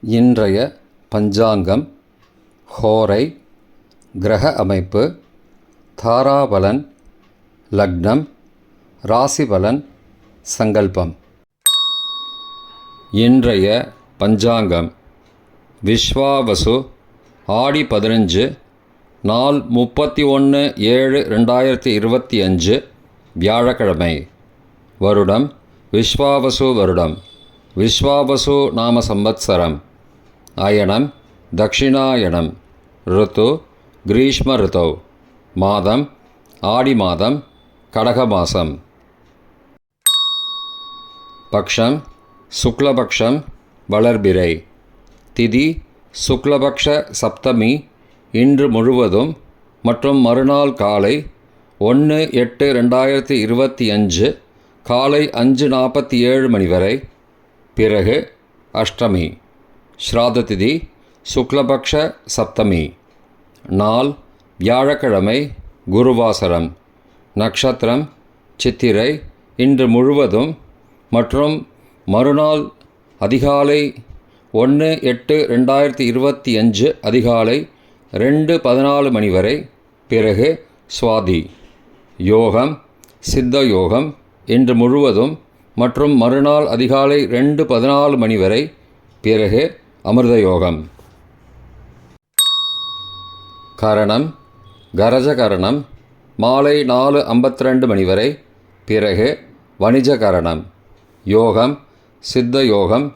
இன்றைய பஞ்சாங்கம், ஹோரை, கிரக அமைப்பு, தாராபலன், லக்னம், ராசிபலன், சங்கல்பம். இன்றைய பஞ்சாங்கம் விஸ்வாவசு, ஆடி 15, நாள் 31/7/2025, வியாழக்கிழமை. வருடம் விஸ்வாவசு வருடம். விஸ்வாவசு நாம சம்பத்சரம். அயனம் தக்ஷிணாயனம். ருத்து கிரீஷ்ம ருத்தௌ. மாதம் ஆடி மாதம், கடக மாதம். பக்ஷம் சுக்லபக்ஷம், வளர்பிறை. திதி சுக்லபக்ஷ சப்தமி, இன்று முழுவதும் மற்றும் மறுநாள் காலை 1/8/2025 காலை 5:47 மணி வரை. பிறகு அஷ்டமி. ஸ்ராத திதி சுக்லபக்ஷ சப்தமி. நாள் வியாழக்கிழமை, குருவாசரம். நட்சத்திரம் சித்திரை, இன்று முழுவதும் மற்றும் மறுநாள் அதிகாலை 1/8/2025 அதிகாலை 2:14 மணி வரை. பிறகு சுவாதி. யோகம் சித்த யோகம், இன்று முழுவதும் மற்றும் மறுநாள் அதிகாலை 2:14 மணி வரை. பிறகு அமிர்த யோகம். கரணம் கரஜகரணம், மாலை 4:52 மணி வரை. பிறகு வணிஜ கரணம். யோகம் சித்த யோகம்,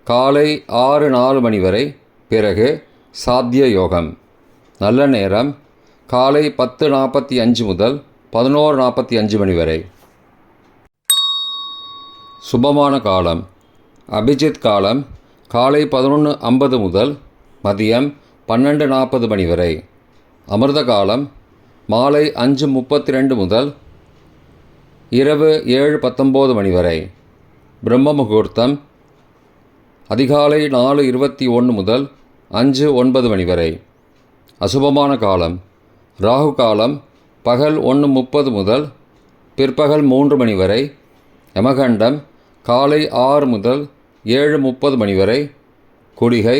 காலை 6:04 மணி வரை. பிறகு சாத்திய யோகம். நல்ல நேரம் காலை 10:45 முதல் 11:45 மணி வரை. சுபமான காலம் அபிஜித் காலம் காலை 11:50 முதல் மதியம் 12:40 மணி வரை. அமிர்த காலம் மாலை 5:32 முதல் இரவு 7:19 மணி வரை. பிரம்ம முகூர்த்தம் அதிகாலை 4:21 முதல் 5:09 மணி வரை. அசுபமான காலம் ராகு காலம் பகல் 1:30 முதல் பிற்பகல் 3 மணி வரை. யமகண்டம் காலை 6 முதல் 7:30 மணி வரை. குளிகை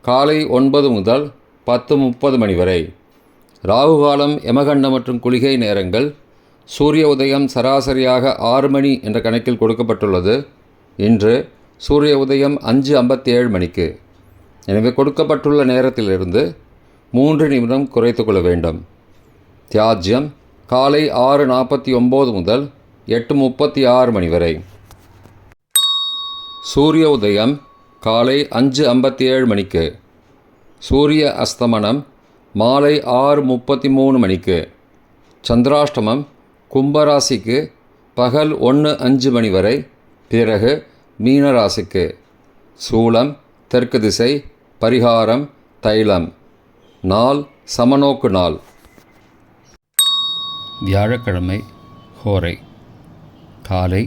காலை 9 முதல் 10:30 மணி வரை. ராகு காலம், யமகண்டம் மற்றும் குளிகை நேரங்கள். சூரிய உதயம் சராசரியாக 6 மணி என்ற கணக்கில் கொடுக்கப்பட்டுள்ளது. இன்று சூரிய உதயம் 5:57 மணிக்கு. எனவே கொடுக்கப்பட்டுள்ள நேரத்திலிருந்து 3 நிமிடம் குறைத்து கொள்ள வேண்டும். தியாஜ்யம் காலை 6:49 முதல் 8:36 மணி வரை. சூரிய உதயம் காலை 5:57 மணிக்கு. சூரிய அஸ்தமனம் மாலை 6:33 மணிக்கு. சந்திராஷ்டமம் கும்பராசிக்கு பகல் 1:05 மணி வரை. பிறகு மீனராசிக்கு. சூலம் தெற்கு திசை. பரிகாரம் தைலம். நாள் சமநோக்கு நாள். வியாழக்கிழமை ஹோரை காலை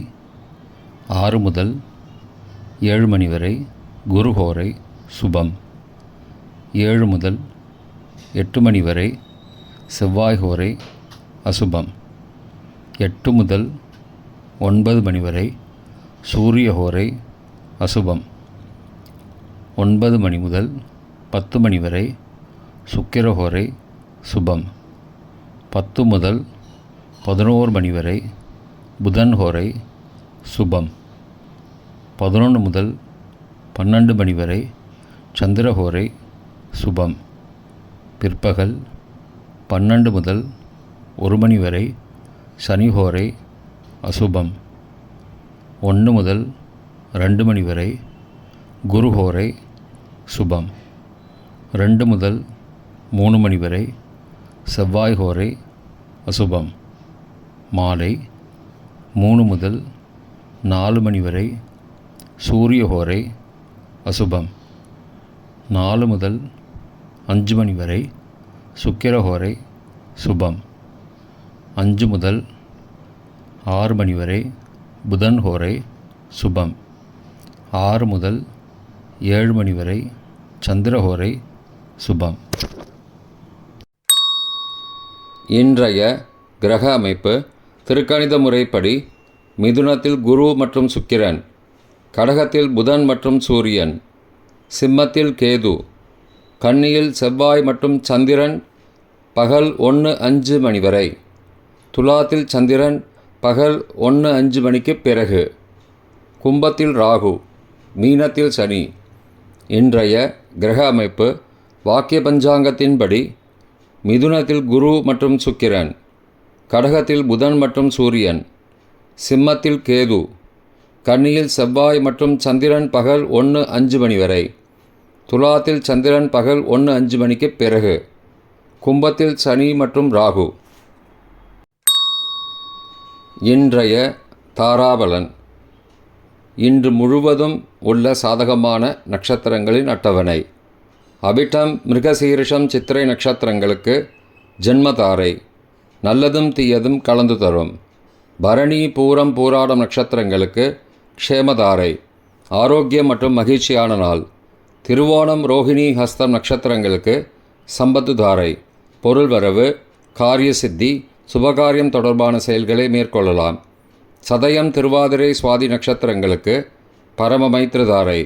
6 முதல் 7 மணி வரை. குரு ஹோரை சுபம். 7 முதல் 8 மணி வரை செவ்வாய் ஹோரை அசுபம். 8 முதல் 9 மணி வரை சூரிய ஹோரை அசுபம். 9 மணி முதல் 10 மணி வரை சுக்கிர ஹோரை சுபம். 10 முதல் 11 மணி வரை புதன் ஹோரை சுபம். 11 முதல் 12 மணி வரை சந்திர ஹோரை சுபம். பிற்பகல் 12 முதல் 1 மணி வரை சனி ஹோரை அசுபம். 1 முதல் 2 மணி வரை குரு ஹோரை சுபம். 2 முதல் 3 மணி வரை செவ்வாய் ஹோரை அசுபம். மாலை 3 முதல் 4 மணி வரை சூரிய ஹோரை அசுபம். 4 முதல் 5 மணி வரை சுக்கிர ஹோரை சுபம். 5 முதல் 6 மணி வரை புதன் ஹோரை சுபம். 6 முதல் 7 மணி வரை சந்திர ஹோரை சுபம். இன்றைய கிரக அமைப்பு திருக்கணித முறைப்படி மிதுனத்தில் குரு மற்றும் சுக்கிரன், கடகத்தில் புதன் மற்றும் சூரியன், சிம்மத்தில் கேது. கன்னியில் செவ்வாய் மற்றும் சந்திரன் பகல் 1:05 மணி வரை. துலாத்தில் சந்திரன் பகல் 1:05 மணிக்கு பிறகு. கும்பத்தில் ராகு. மீனத்தில் சனி. இன்றைய கிரக அமைப்பு வாக்கிய பஞ்சாங்கத்தின்படி மிதுனத்தில் குரு மற்றும் சுக்கிரன், கடகத்தில் புதன் மற்றும் சூரியன், சிம்மத்தில் கேது, கன்னியில் செவ்வாய் மற்றும் சந்திரன் பகல் 1:05 மணி வரை. துலாத்தில் சந்திரன் பகல் 1:05 மணிக்கு பிறகு. கும்பத்தில் சனி மற்றும் ராகு. இன்றைய தாராபலன். இன்று முழுவதும் உள்ள சாதகமான நட்சத்திரங்களின் அட்டவணை. அபிட்டம், மிருகசீரிஷம், சித்திரை நட்சத்திரங்களுக்கு ஜென்மதாரை, நல்லதும் தீயதும் கலந்து தரும். பரணி, பூரம், பூராடம் நட்சத்திரங்களுக்கு க்ஷேமதாரை, ஆரோக்கியம் மற்றும் மகிழ்ச்சியான நாள். திருவோணம், ரோஹிணி, ஹஸ்தம் நட்சத்திரங்களுக்கு சம்பத்து தாரை, பொருள் வரவு, காரிய சித்தி, சுபகாரியம் தொடர்பான செயல்களை மேற்கொள்ளலாம். சதயம், திருவாதிரை, சுவாதி நட்சத்திரங்களுக்கு பரம மைத்திரதாரை,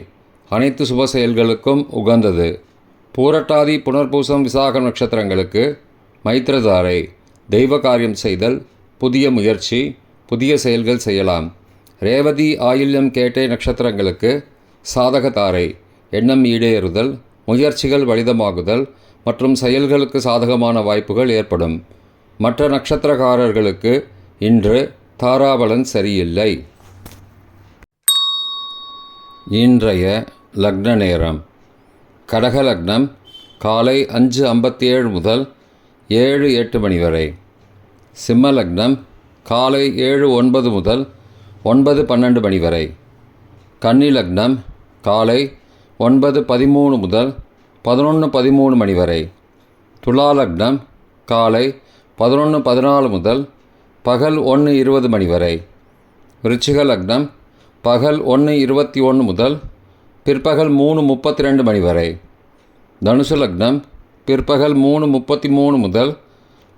அனைத்து சுப செயல்களுக்கும் உகந்தது. பூரட்டாதி, புனர்பூசம், விசாகம் நட்சத்திரங்களுக்கு மைத்திரதாரை, தெய்வ காரியம் செய்தல், புதிய முயற்சி, புதிய செயல்கள் செய்யலாம். ரேவதி, ஆயில்யம், கேட்டை நட்சத்திரங்களுக்கு சாதகதாரை, எண்ணம் ஈடேறுதல், முயற்சிகள் வலிதமாகுதல் மற்றும் செயல்களுக்கு சாதகமான வாய்ப்புகள் ஏற்படும். மற்ற நட்சத்திரக்காரர்களுக்கு இன்று தாராபலன் சரியில்லை. இன்றைய லக்ன நேரம். கடக லக்னம் காலை 5:57 முதல் 7:08 மணி வரை. சிம்ம லக்னம் காலை 7:09 முதல் 9:12 மணி வரை. கன்னி லக்னம் காலை 9:13 முதல் 11:13 மணி வரை. துலா லக்னம் காலை 11:14 முதல் பகல் 1:20 மணி வரை. விருச்சிக லக்னம் பகல் 1:21 முதல் பிற்பகல் 3:32 மணி வரை. தனுசு லக்னம் பிற்பகல் 3:33 முதல்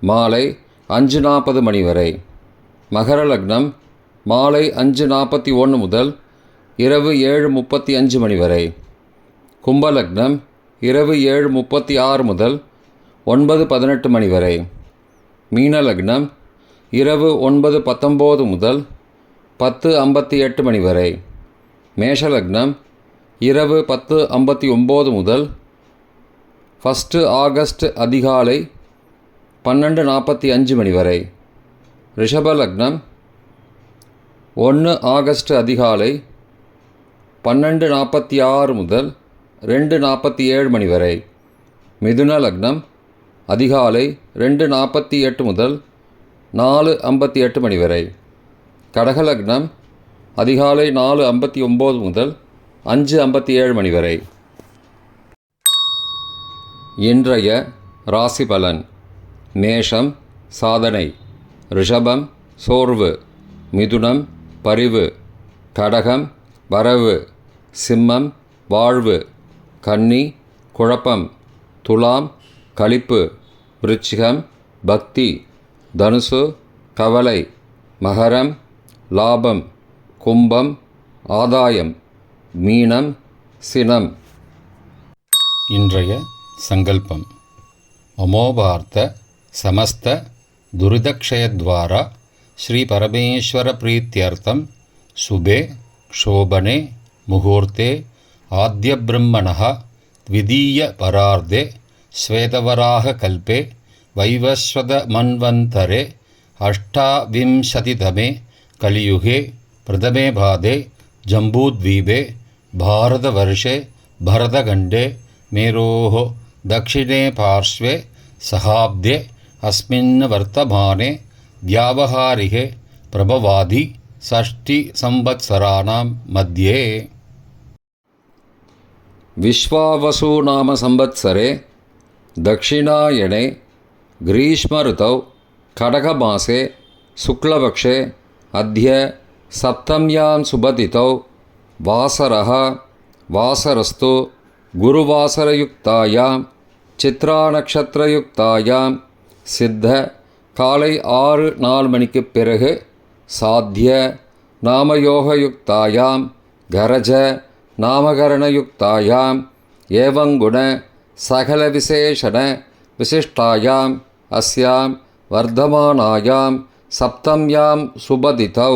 மாலை 5:40 மணி வரை. மகர லக்னம் மாலை 5:41 முதல் இரவு 7:35 மணி வரை. கும்ப லக்னம் இரவு 7:36 முதல் 9:18 மணி வரை. மீன லக்னம் இரவு 9:19 முதல் 10:58 மணி வரை. மேஷ லக்னம் இரவு 10:59 முதல் 1 ஆகஸ்ட் அதிகாலை 12:45 மணி வரை. ரிஷப லக்னம் 1 ஆகஸ்ட் அதிகாலை 12:46 முதல் 2:47 மணி வரை. மிதுன லக்னம் அதிகாலை 2:48 முதல் 4:58 மணி வரை. கடக லக்னம் அதிகாலை 4:59 முதல் 5:57 மணி வரை. இன்றைய ராசி பலன். மேஷம் சாதனை, ரிஷபம் சோர்வு, மிதுனம் பரிவு, கடகம் வரவு, சிம்மம் வாழ்வு, கன்னி குழப்பம், துலாம் களிப்பு, விருச்சிகம் பக்தி, தனுசு கவலை, மகரம் லாபம், கும்பம் ஆதாயம், மீனம் சினம். இன்றைய சங்கல்பம். அமோபார்த்த சமஸ்த துரிதக்ஷயத்வாரா ஸ்ரீ பரமேஸ்வர பிரீத்தியர்த்தம் சுபே க்ஷோபனே முகூர்த்தே ஆத்ய பிரம்மணः த்விதீய பரார்த்தே ஸ்வேதவராக கல்பே வைவஸ்வத மன்வந்தரே அஷ்டாவிம்சதிதமே கலியுகே பிரதமே பாதே ஜம்பூத்வீபே பாரதவர்ஷே பரதகண்டே மேரோः दक्षिणे पार्श्वे सहाब्दे अस्मिन् वर्तमाने व्यावहारिके प्रभवादि षष्टिसंवत्सराणां मध्ये विश्वावसु नाम संवत्सरे दक्षिणायने ग्रीष्मऋतौ खडगमासे शुक्लपक्षे अद्य सप्तम्यां सुबतिथौ वासरः वासरस्तु गुरुवासरयुक्तायां चित्रानक्षत्रयुक्तायां सिद्ध காலை 6:04 மணிக்கு பிறகு சாத்திய நாமயோகயுக்தாயாம் கரஜ நாமகரணயுக்தாயாம் एवंगुण सकलविशेषण विशिष्टायाम् अस्यां वर्धमानायां सप्तम्यां सुबदितौ